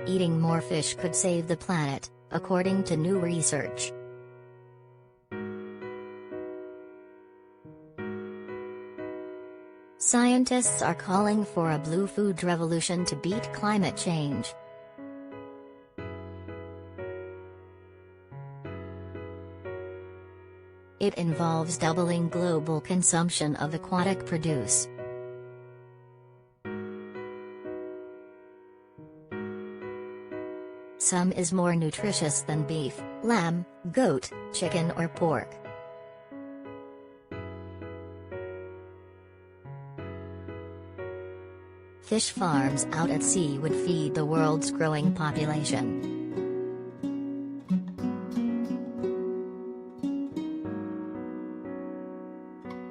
eating more fish could save the planet, according to new research. Scientists are calling for a blue food revolution to beat climate change. It involves doubling global consumption of aquatic produce. Some is more nutritious than beef, lamb, goat, chicken or pork. Fish farms out at sea would feed the world's growing population.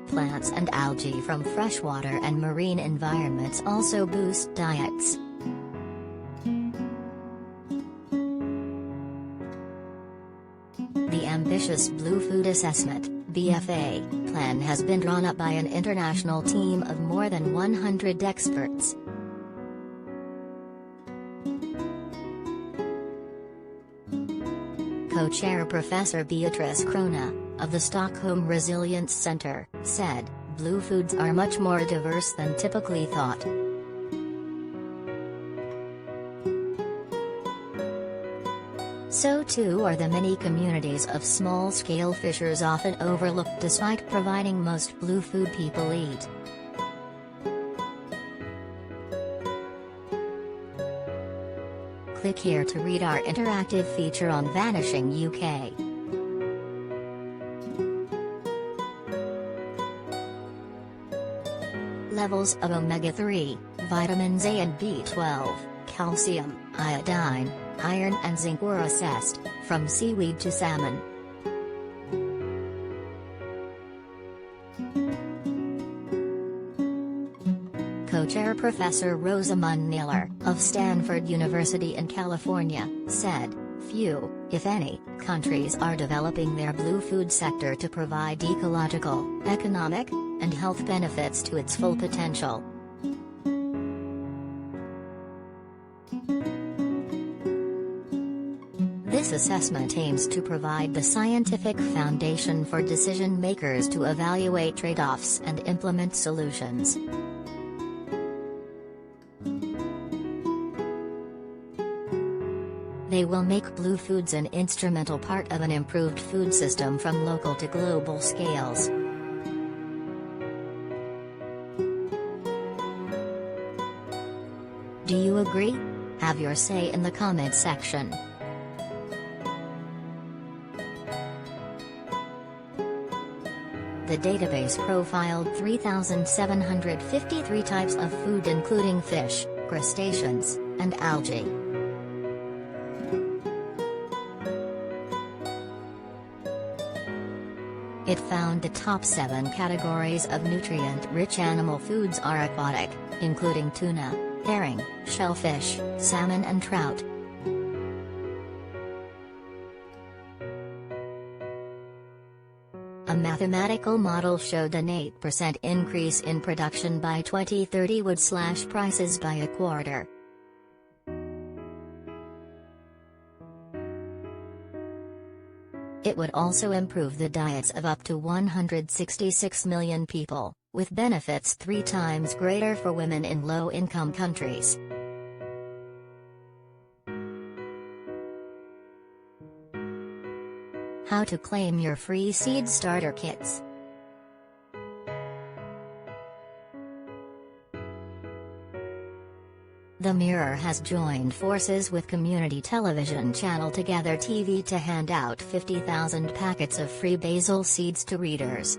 Plants and algae from freshwater and marine environments also boost diets. The ambitious Blue Food Assessment (BFA) plan has been drawn up by an international team of more than 100 experts. Co-chair Professor Beatrice Krona, of the Stockholm Resilience Center, said, "Blue foods are much more diverse than typically thought. So too are the many communities of small-scale fishers often overlooked despite providing most blue food people eat." Click here to read our interactive feature on Vanishing UK. Levels of omega-3, vitamins A and B12, calcium, iodine, iron and zinc were assessed, from seaweed to salmon. Co-chair Professor Rosamund Naylor, of Stanford University in California, said, "Few, if any, countries are developing their blue food sector to provide ecological, economic, and health benefits to its full potential." This assessment aims to provide the scientific foundation for decision makers to evaluate trade-offs and implement solutions. They will make blue foods an instrumental part of an improved food system from local to global scales. Do you agree? Have your say in the comments section. The database profiled 3,753 types of food including fish, crustaceans, and algae. It found the top 7 categories of nutrient-rich animal foods are aquatic, including tuna, herring, shellfish, salmon and trout. A mathematical model showed an 8% increase in production by 2030 would slash prices by a quarter. It would also improve the diets of up to 166 million people, with benefits 3 times greater for women in low-income countries. How to claim your free seed starter kits. The Mirror has joined forces with community television channel Together TV to hand out 50,000 packets of free basil seeds to readers.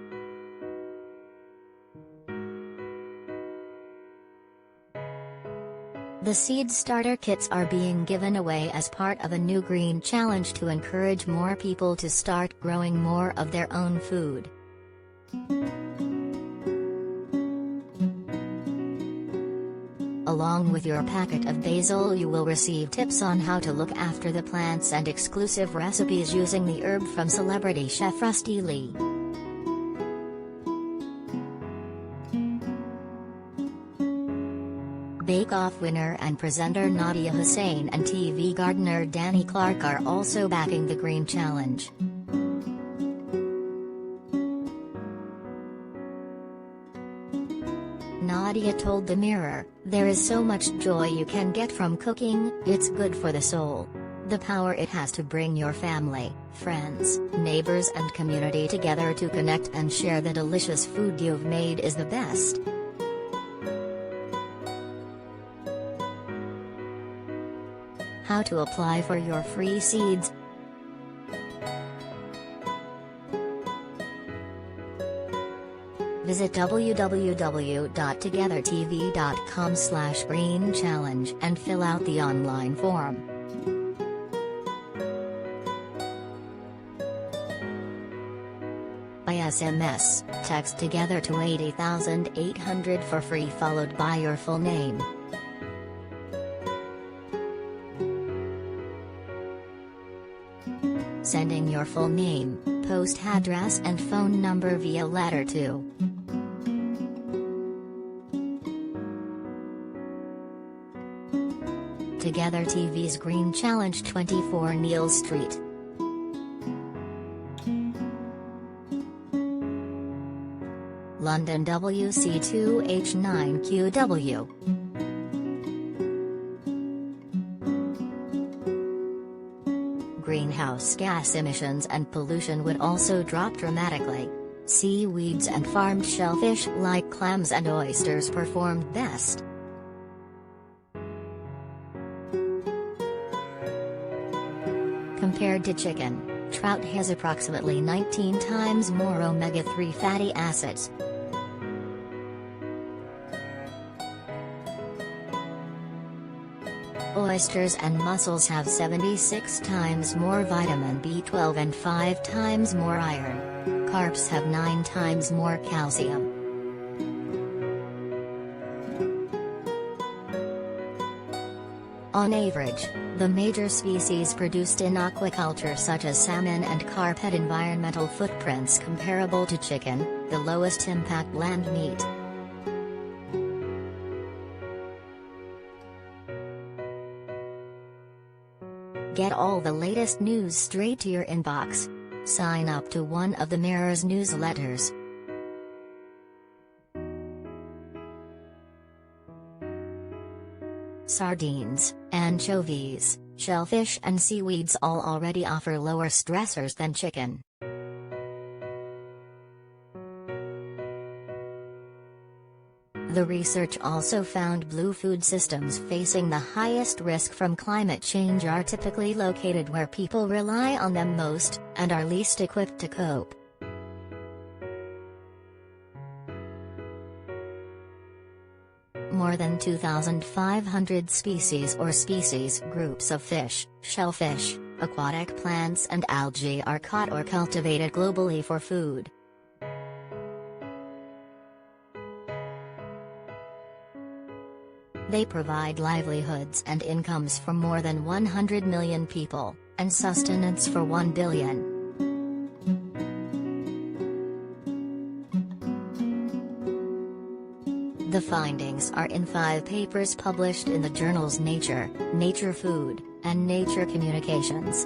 The seed starter kits are being given away as part of a new green challenge to encourage more people to start growing more of their own food. Along with your packet of basil, you will receive tips on how to look after the plants and exclusive recipes using the herb from celebrity chef Rusty Lee. Bake Bake Off winner and presenter Nadia Hussain and TV gardener Danny Clark are also backing the Green Challenge. Nadia told The Mirror, "There is so much joy you can get from cooking, it's good for the soul. The power it has to bring your family, friends, neighbors and community together to connect and share the delicious food you've made is the best." How to apply for your free seeds? Visit www.togethertv.com/greenchallenge and fill out the online form. By SMS, text Together to 80800 for free followed by your full name. Sending your full name, post address and phone number via letter to Together TV's Green Challenge, 24 Neal Street. London WC2H9QW. Greenhouse gas emissions and pollution would also drop dramatically. Seaweeds and farmed shellfish like clams and oysters performed best. Compared to chicken, trout has approximately 19 times more omega-3 fatty acids. Oysters and mussels have 76 times more vitamin B12 and 5 times more iron. Carps have 9 times more calcium. On average, the major species produced in aquaculture such as salmon and carp had environmental footprints comparable to chicken, the lowest impact land meat. Get all the latest news straight to your inbox. Sign up to one of the Mirror's newsletters. Sardines, anchovies, shellfish and seaweeds all already offer lower stressors than chicken. The research also found blue food systems facing the highest risk from climate change are typically located where people rely on them most, and are least equipped to cope. More than 2,500 species or species groups of fish, shellfish, aquatic plants and algae are caught or cultivated globally for food. They provide livelihoods and incomes for more than 100 million people, and sustenance for 1 billion. The findings are in 5 papers published in the journals Nature, Nature Food, and Nature Communications.